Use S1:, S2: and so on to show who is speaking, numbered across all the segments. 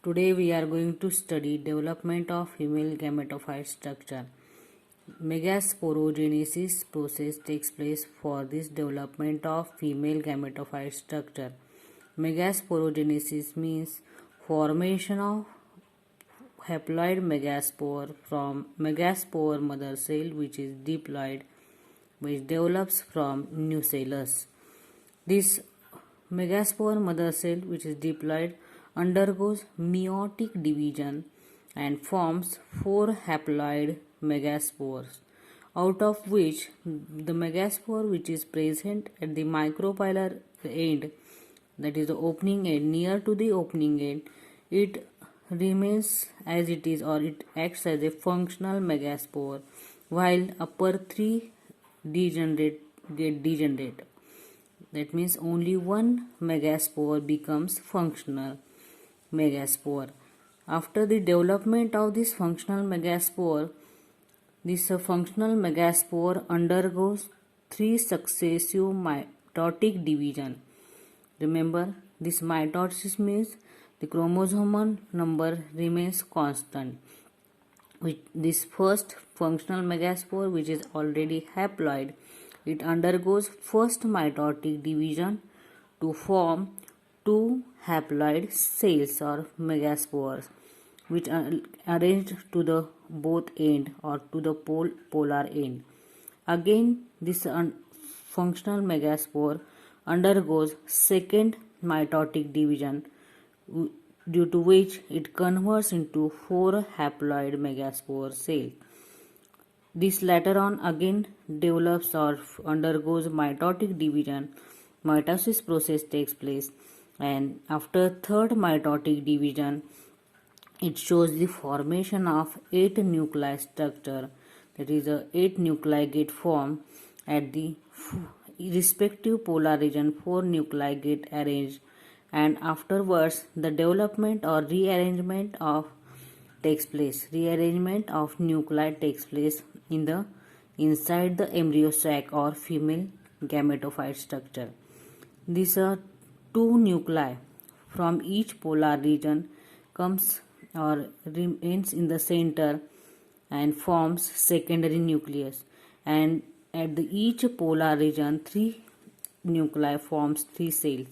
S1: Today we are going to study development of female gametophyte structure. Megasporogenesis process takes place for this development of female gametophyte structure. Megasporogenesis means formation of haploid megaspore from megaspore mother cell which is diploid, which develops from nucellus. This megaspore mother cell which is diploid undergoes meiotic division and forms 4 haploid megaspores, out of which the megaspore which is present at the micropylar end, that is the opening end, near to the opening end, it remains as it is, or it acts as a functional megaspore, while upper 3 get degenerate. That means only one megaspore becomes functional megaspore. After the development of this functional megaspore, this functional megaspore undergoes 3 successive mitotic division. Remember, this mitosis means the chromosomal number remains constant. With this first functional megaspore, which is already haploid, it undergoes first mitotic division to form 2 haploid cells or megaspores, which are arranged to the both end or to the polar end. Again, this functional megaspore undergoes second mitotic division, due to which it converts into 4 haploid megaspore cells. This later on again develops or undergoes mitotic division. Mitosis process takes place, and after third mitotic division, it shows the formation of 8 nuclei structure. That is, 8 nuclei get formed at the respective polar region. 4 nuclei get arranged, and afterwards the development or rearrangement of takes place. Rearrangement of nuclei takes place in the inside the embryo sac or female gametophyte structure. These are 2 nuclei from each polar region comes or remains in the center and forms secondary nucleus, and at the each polar region 3 nuclei forms 3 cells.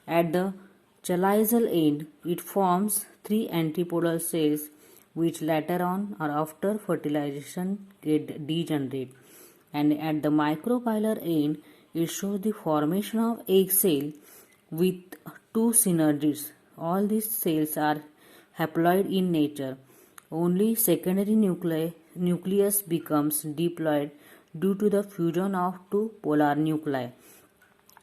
S1: At the chaliceal end, it forms 3 antipodal cells, which later on or after fertilization get degenerate, and at the micropylar end, it shows the formation of egg cell with 2 synergids. All these cells are haploid in nature. Only secondary nucleus becomes diploid due to the fusion of 2 polar nuclei.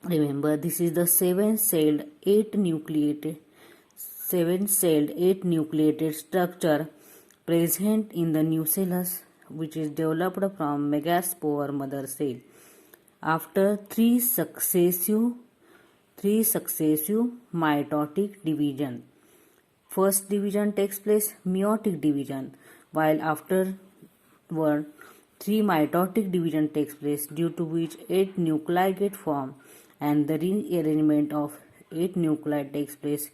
S1: Remember, this is the 7-celled 8 nucleated structure present in the nucellus, which is developed from megaspore mother cell. After 3 successive mitotic division, first division takes place meiotic division, while afterward 3 mitotic division takes place, due to which 8 nuclei get formed, and the rearrangement of 8 nuclei takes place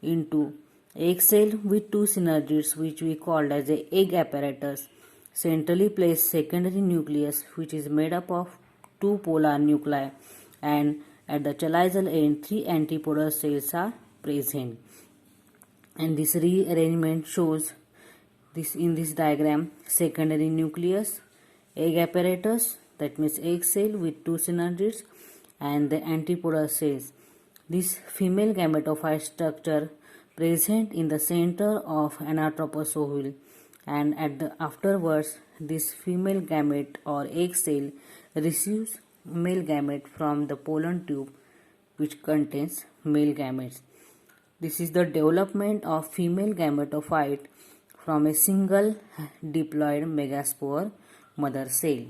S1: into egg cell with 2 synergids, which we called as a egg apparatus. Centrally placed secondary nucleus, which is made up of 2 polar nuclei, and at the chaliceal end 3 antipodal cells are present. And this rearrangement shows this in this diagram: secondary nucleus, egg apparatus, that means egg cell with 2 synergids, and the antipodal cells. This female gametophyte structure present in the center of anatropous ovule, and at the afterwards this female gamete or egg cell receives male gamete from the pollen tube, which contains male gametes. This is the development of female gametophyte from a single diploid megaspore mother cell.